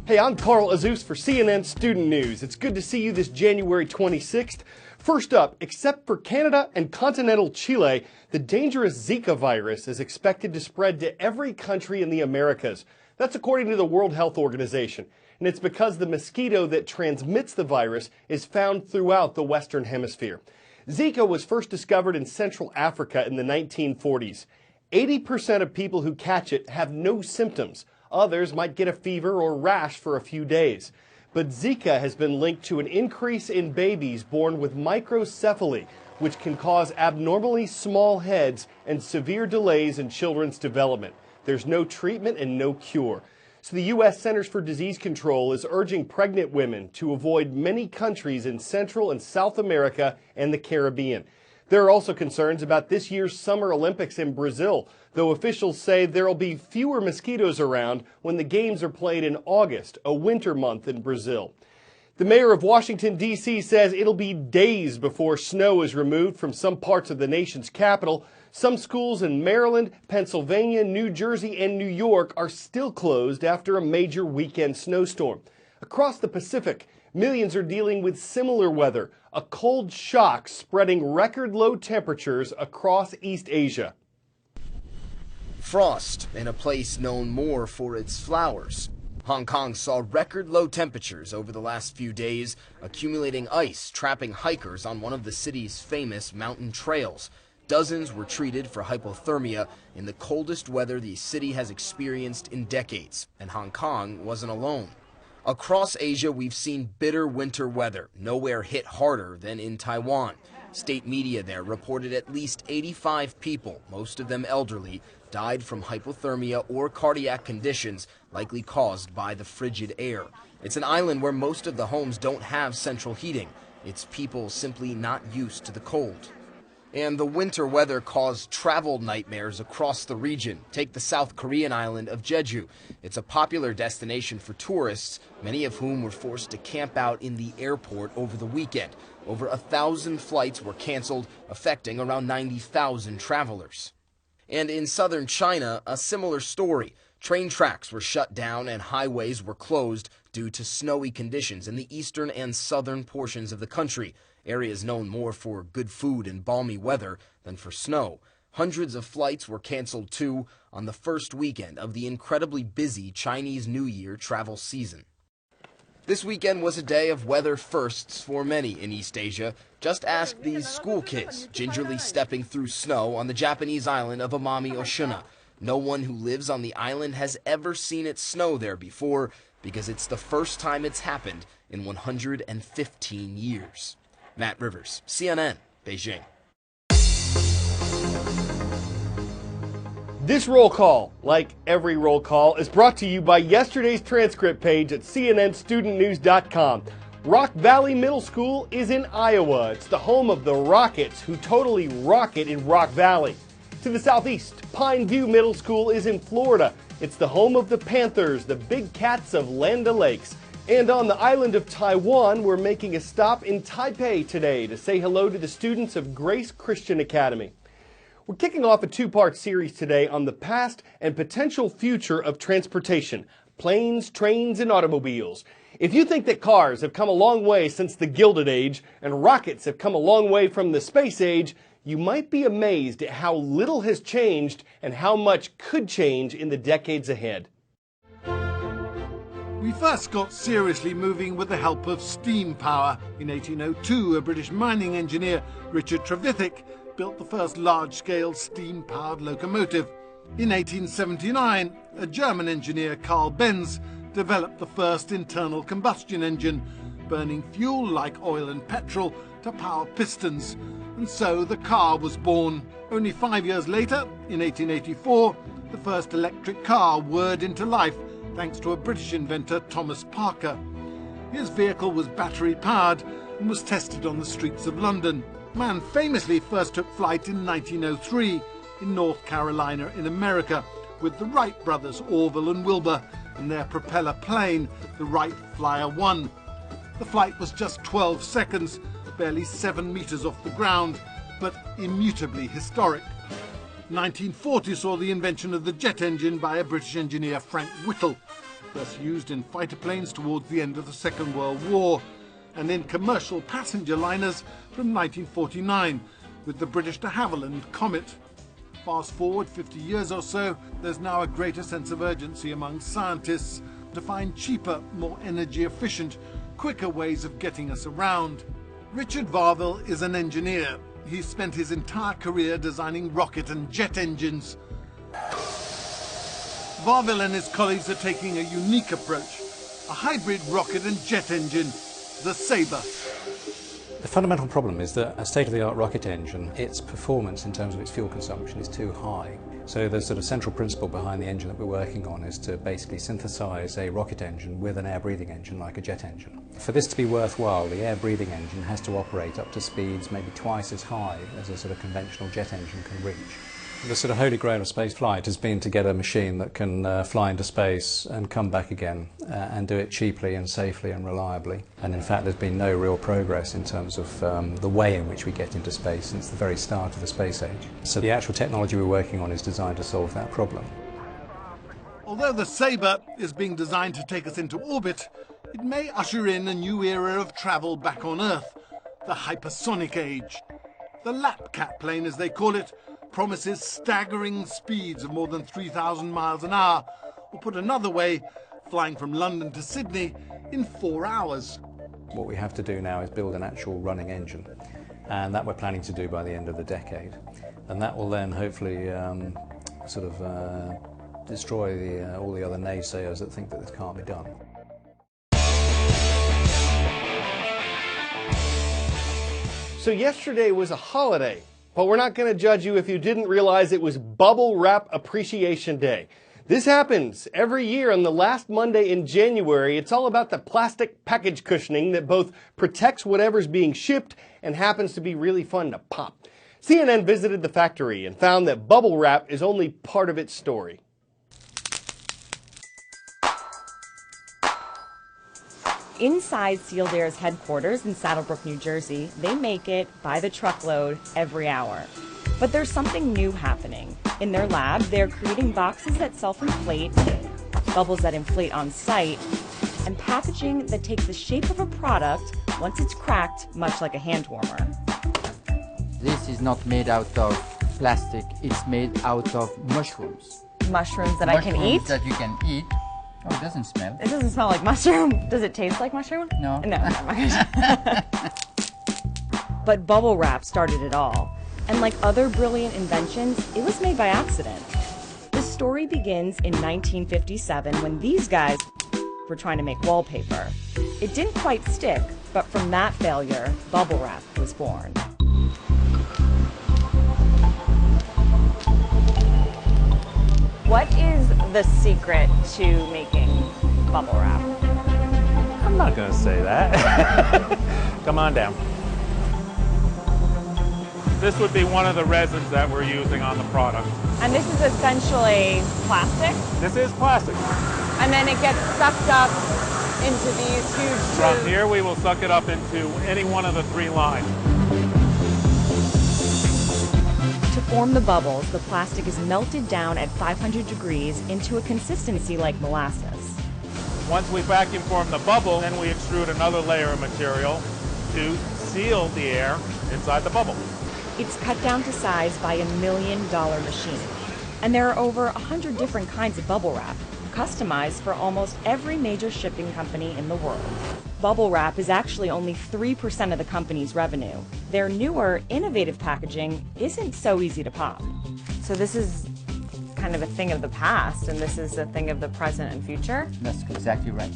Hey, I'm Carl Azus for CNN Student News. It's good to see you this January 26th. First up, except for Canada and continental Chile, the dangerous Zika virus is expected to spread to every country in the Americas. That's according to the World Health Organization. And it's because the mosquito that transmits the virus is found throughout the Western Hemisphere. Zika was first discovered in Central Africa in the 1940s. 80% of people who catch it have no symptoms. Others might get a fever or rash for a few days. But Zika has been linked to an increase in babies born with microcephaly, which can cause abnormally small heads and severe delays in children's development. There's no treatment and no cure. So the U.S. Centers for Disease Control is urging pregnant women to avoid many countries in Central and South America and the Caribbean. There are also concerns about this year's Summer Olympics in Brazil, though officials say there will be fewer mosquitoes around when the games are played in August, a winter month in Brazil. The mayor of Washington, D.C. says it'll be days before snow is removed from some parts of the nation's capital. Some schools in Maryland, Pennsylvania, New Jersey, and New York are still closed after a major weekend snowstorm. Across the Pacific, millions are dealing with similar weather, a cold shock spreading record low temperatures across East Asia. Frost in a place known more for its flowers. Hong Kong saw record low temperatures over the last few days, accumulating ice, trapping hikers on one of the city's famous mountain trails. Dozens were treated for hypothermia in the coldest weather the city has experienced in decades, and Hong Kong wasn't alone. Across Asia, we've seen bitter winter weather, nowhere hit harder than in Taiwan. State media there reported at least 85 people, most of them elderly, died from hypothermia or cardiac conditions likely caused by the frigid air. It's an island where most of the homes don't have central heating. It's people simply not used to the cold. And the winter weather caused travel nightmares across the region. Take the South Korean island of Jeju. It's a popular destination for tourists, many of whom were forced to camp out in the airport over the weekend. Over 1,000 flights were canceled, affecting around 90,000 travelers. And in southern China, a similar story. Train tracks were shut down and highways were closed due to snowy conditions in the eastern and southern portions of the country, areas known more for good food and balmy weather than for snow. Hundreds of flights were canceled too on the first weekend of the incredibly busy Chinese New Year travel season. This weekend was a day of weather firsts for many in East Asia. Just ask these school kids gingerly stepping through snow on the Japanese island of Amami Oshuna. No one who lives on the island has ever seen it snow there before because it's the first time it's happened in 115 years. Matt Rivers, CNN, Beijing. This roll call, like every roll call, is brought to you by yesterday's transcript page at cnnstudentnews.com. Rock Valley Middle School is in Iowa. It's the home of the Rockets, who totally rock it in Rock Valley. To the southeast, Pine View Middle School is in Florida. It's the home of the Panthers, the Big Cats of Land O'Lakes. And on the island of Taiwan, we're making a stop in Taipei today to say hello to the students of Grace Christian Academy. We're kicking off a two-part series today on the past and potential future of transportation, planes, trains, and automobiles. If you think that cars have come a long way since the Gilded Age and rockets have come a long way from the space age, you might be amazed at how little has changed and how much could change in the decades ahead. We first got seriously moving with the help of steam power. In 1802, a British mining engineer, Richard Trevithick, built the first large-scale steam-powered locomotive. In 1879, a German engineer, Carl Benz, developed the first internal combustion engine, burning fuel like oil and petrol to power pistons. And so the car was born. Only 5 years later, in 1884, the first electric car whirred into life, thanks to a British inventor, Thomas Parker. His vehicle was battery-powered and was tested on the streets of London. Man famously first took flight in 1903 in North Carolina in America with the Wright brothers, Orville and Wilbur, and their propeller plane, the Wright Flyer 1. The flight was just 12 seconds, barely 7 meters off the ground, but immutably historic. 1940 saw the invention of the jet engine by a British engineer, Frank Whittle. first used in fighter planes towards the end of the Second World War, and in commercial passenger liners from 1949 with the British de Havilland Comet. Fast forward 50 years or so, there's now a greater sense of urgency among scientists to find cheaper, more energy efficient, quicker ways of getting us around. Richard Varville is an engineer. He's spent his entire career designing rocket and jet engines. Varville and his colleagues are taking a unique approach, a hybrid rocket and jet engine, the Sabre. The fundamental problem is that a state-of-the-art rocket engine, its performance in terms of its fuel consumption is too high. So the sort of central principle behind the engine that we're working on is to basically synthesize a rocket engine with an air-breathing engine like a jet engine. For this to be worthwhile, the air-breathing engine has to operate up to speeds maybe twice as high as a sort of conventional jet engine can reach. The sort of holy grail of space flight has been to get a machine that can fly into space and come back again and do it cheaply and safely and reliably. And in fact, there's been no real progress in terms of the way in which we get into space since the very start of the space age. So the actual technology we're working on is designed to solve that problem. Although the Sabre is being designed to take us into orbit, it may usher in a new era of travel back on Earth, the hypersonic age. The Lapcat plane, as they call it, promises staggering speeds of more than 3,000 miles an hour, or put another way, flying from London to Sydney in 4 hours. What we have to do now is build an actual running engine, and that we're planning to do by the end of the decade. And that will then hopefully destroy all the other naysayers that think that this can't be done. So yesterday was a holiday, but we're not going to judge you if you didn't realize it was Bubble Wrap Appreciation Day. This happens every year on the last Monday in January. It's all about the plastic package cushioning that both protects whatever's being shipped and happens to be really fun to pop. CNN visited the factory and found that bubble wrap is only part of its story. Inside Sealed Air's headquarters in Saddlebrook, New Jersey, they make it by the truckload every hour. But there's something new happening. In their lab, they're creating boxes that self-inflate, bubbles that inflate on site, and packaging that takes the shape of a product once it's cracked, much like a hand warmer. This is not made out of plastic, it's made out of mushrooms. Mushrooms that I can eat? Mushrooms that you can eat. Oh, it doesn't smell. It doesn't smell like mushroom. Does it taste like mushroom? No. No. But bubble wrap started it all. And like other brilliant inventions, it was made by accident. The story begins in 1957 when these guys were trying to make wallpaper. It didn't quite stick, but from that failure, bubble wrap was born. What is the secret to making bubble wrap? I'm not going to say that. Come on down. This would be one of the resins that we're using on the product. And this is essentially plastic? This is plastic. And then it gets sucked up into these huge tubes. From here we will suck it up into any one of the 3 lines. To form the bubbles, the plastic is melted down at 500 degrees into a consistency like molasses. Once we vacuum form the bubble, then we extrude another layer of material to seal the air inside the bubble. It's cut down to size by $1 million machine. And there are over 100 different kinds of bubble wrap, customized for almost every major shipping company in the world. Bubble wrap is actually only 3% of the company's revenue. Their newer, innovative packaging isn't so easy to pop. So this is kind of a thing of the past, and this is a thing of the present and future? That's exactly right.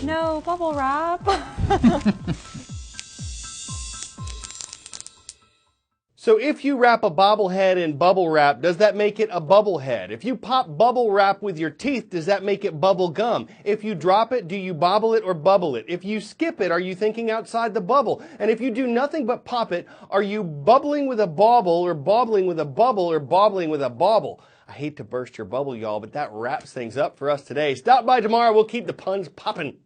No bubble wrap. So if you wrap a bobblehead in bubble wrap, does that make it a bubblehead? If you pop bubble wrap with your teeth, does that make it bubble gum? If you drop it, do you bobble it or bubble it? If you skip it, are you thinking outside the bubble? And if you do nothing but pop it, are you bubbling with a bauble or bobbling with a bubble or bobbling with a bauble? I hate to burst your bubble, y'all, but that wraps things up for us today. Stop by tomorrow. We'll keep the puns popping.